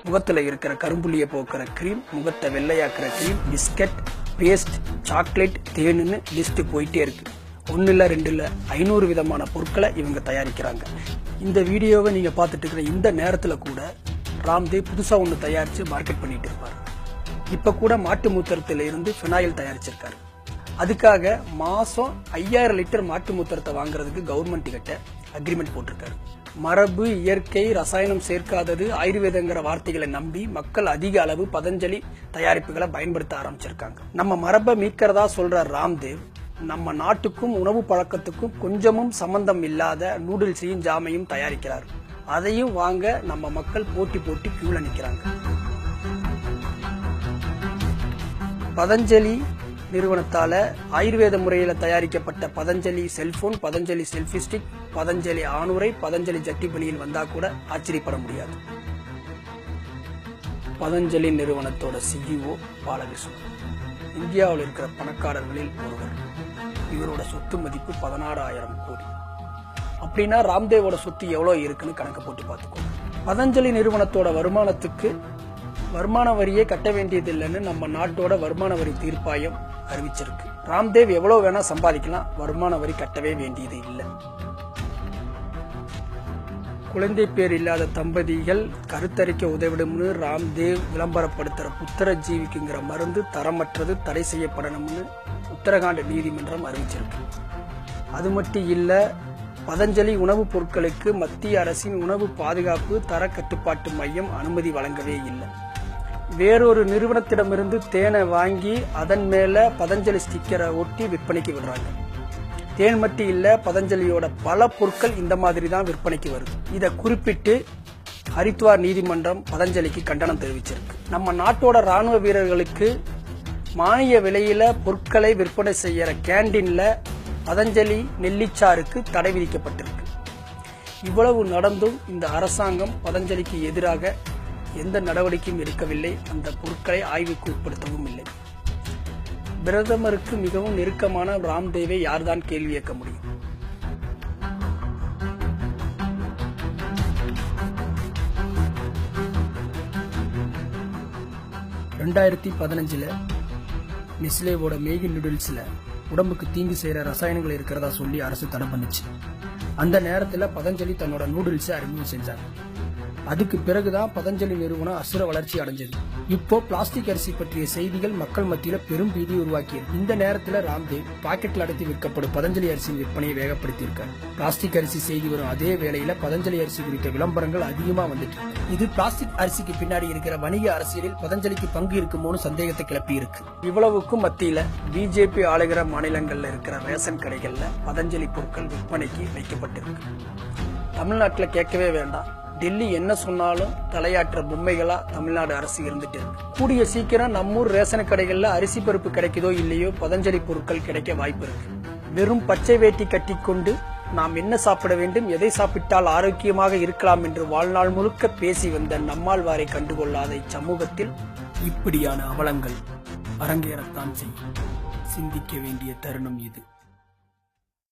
முகத்துல இருக்கிற கரும்புள்ளியை போக்குற கிரீம், முகத்தை வெள்ளையாக்குற கிரீம், பிஸ்கட், பேஸ்ட், சாக்லேட், தேனுன்னு லிஸ்ட் போயிட்டே இருக்கு. 1 இல்ல 2 இல்ல 500 விதமான பொருட்களை இவங்க தயாரிக்கிறாங்க. இந்த வீடியோவை நீங்க பார்த்துட்டு இருக்கிற இந்த நேரத்துல கூட ராம்தேவ் புதுசா ஒன்று தயாரிச்சு மார்க்கெட் பண்ணிட்டு இருப்பாரு. இப்ப கூட மாட்டு மூத்திரத்தில இருந்து ஃபினாயில் தயாரிச்சிருக்காரு. அதுக்காக மாசம் 5000 லிட்டர் மாட்டு மூத்திரத்தை வாங்குறதுக்கு கவர்மெண்ட் கிட்ட அக்ரிமெண்ட் போட்டிருக்காரு. மரபு, இயற்கை, ரசாயனம் சேர்க்காதது, ஆயுர்வேதங்கிற வார்த்தைகளை நம்பி மக்கள் அதிக அளவு பதஞ்சலி தயாரிப்புகளை பயன்படுத்த ஆரம்பிச்சிருக்காங்க. நம்ம மரபை மீட்கிறதா சொல்ற ராம்தேவ் நம்ம நாட்டுக்கும் உணவு பழக்கத்துக்கும் கொஞ்சமும் சம்பந்தம் இல்லாத நூடுல்ஸையும் ஜாமையும் தயாரிக்கிறார். அதையும் வாங்க நம்ம மக்கள் போட்டி போட்டு கியூல நிக்கிறாங்க. பதஞ்சலி நிறுவனத்தால ஆயுர்வேத முறையில தயாரிக்கப்பட்ட Patanjali cellphone, Patanjali selfie stick, Patanjali ஆணுரை, பதஞ்சலி ஜட்டி பணியில் வந்தா கூட ஆச்சரியப்பட முடியாது. பதஞ்சலி நிறுவனத்தோட CEO பாலகிருஷ்ணன் இந்தியாவில் இருக்கிற பணக்காரர்களில் ஒருவர். இவரோட சொத்து மதிப்பு 16,000 கோடி. அப்படின்னா ராம்தேவோட சொத்து எவ்வளவு இருக்குன்னு கணக்கு போட்டு பார்த்துக்கோங்க. பதஞ்சலி நிறுவனத்தோட வருமானத்துக்கு வருமான வரியே கட்ட வேண்டியது இல்லைன்னு நம்ம நாட்டோட வருமான வரி தீர்ப்பாயம் அறிவிச்சிருக்கு. ராம்தேவ் எவ்வளவு வேணா சம்பாதிக்கலாம், வருமான வரி கட்டவே வேண்டியது இல்லை. குழந்தை பேர் இல்லாத தம்பதிகள் கருத்தரிக்க உதவிடும்னு ராம்தேவ் விளம்பரப்படுத்துற புத்திரஜீவிக்குங்கிற மருந்து தரமற்றது, தடை செய்யப்படணும்னு உத்தரகாண்ட் நீதிமன்றம் அறிவிச்சிருக்கு. அது மட்டும் இல்ல, பதஞ்சலி உணவுப் பொருட்களுக்கு மத்திய அரசின் உணவு பாதுகாப்பு தர கட்டுப்பாட்டு மையம் அனுமதி வழங்கவே இல்லை. வேறொரு நிறுவனத்திடமிருந்து தேனை வாங்கி அதன் மேல பதஞ்சலி ஸ்டிக்கரை ஒட்டி விற்பனைக்கு விடுறாங்க. தேன் மட்டும் இல்ல, பதஞ்சலியோட பல பொருட்கள் இந்த மாதிரி தான் விற்பனைக்கு வருது. இதை குறிப்பிட்டு ஹரித்வார் நீதிமன்றம் பதஞ்சலிக்கு கண்டனம் தெரிவிச்சிருக்கு. நம்ம நாட்டோட ராணுவ வீரர்களுக்கு மானிய விலையில பொருட்களை விற்பனை செய்யற கேண்டீன்ல பதஞ்சலி நெல்லிச்சாருக்கு தடை விதிக்கப்பட்டிருக்கு. இவ்வளவு நடந்தும் இந்த அரசாங்கம் பதஞ்சலிக்கு எதிராக எந்த நடவடிக்கையும் எடுக்கவில்லை. அந்த பொருட்களை ஆய்வுக்கு உட்படுத்தவும் இல்லை. பிரதமருக்கு மிகவும் நெருக்கமான ராம்தேவை யார்தான் கேள்வி கேட்க முடியும்? (2015) நெஸ்லேவோட மேகி நூடுல்ஸ்ல உடம்புக்கு தீங்கு செய்யற ரசாயனங்கள் இருக்கிறதா சொல்லி அரசு தடை பண்ணுச்சு. அந்த நேரத்துல பதஞ்சலி தன்னோட நூடுல்ஸை அறிமுகம் செஞ்சாங்க. அதுக்கு பிறகுதான் பதஞ்சலி நிறுவனம் அசுர வளர்ச்சி அடைஞ்சது. இப்போ பிளாஸ்டிக் அரிசி பற்றிய செய்திகள் மக்கள் மத்தியில பெரும் பீதி உருவாக்கியது. இந்த நேரத்துல ராம்தேவ் பாக்கெட்ல அடைத்து விற்கப்படும் பதஞ்சலி அரிசியின் விற்பனையை வேகப்படுத்தியிருக்காரு. பிளாஸ்டிக் அரிசி செய்தி வரும் அதே வேளையில பதஞ்சலி அரிசி குறித்த விளம்பரங்கள் அதிகமா வந்துட்டு. இது பிளாஸ்டிக் அரிசிக்கு பின்னாடி இருக்கிற வணிக அரசியலில் பதஞ்சலிக்கு பங்கு இருக்குமோன்னு சந்தேகத்தை கிளப்பி இருக்கு. இவ்வளவுக்கும் மத்தியில பிஜேபி ஆளுகிற மாநிலங்கள்ல இருக்கிற ரேஷன் கடைகள்ல பதஞ்சலி பொருட்கள் விற்பனைக்கு வைக்கப்பட்டிருக்கு. தமிழ்நாட்டுல கேட்கவே வேண்டாம். டெல்லி என்ன சொன்னாலும் தலையாற்ற பொம்மைகளா தமிழ்நாடு அரசு இருந்துட்டு இருக்கு. கூடிய சீக்கிரம் நம்மூர் ரேஷன் கடைகள்ல அரிசி பருப்பு கிடைக்குதோ இல்லையோ பதஞ்சலி பொருட்கள் கிடைக்க வாய்ப்பு இருக்கு. வெறும் பச்சை வேட்டி கட்டிக்கொண்டு நாம் என்ன சாப்பிட வேண்டும், எதை சாப்பிட்டால் ஆரோக்கியமாக இருக்கலாம் என்று வாழ்நாள் முழுக்க பேசி வந்த நம்மாழ்வாரை கண்டுகொள்ளாத இச்சமூகத்தில் இப்படியான அவலங்கள் அரங்கேறத்தான் செய்யும். சிந்திக்க வேண்டிய தருணம் இது.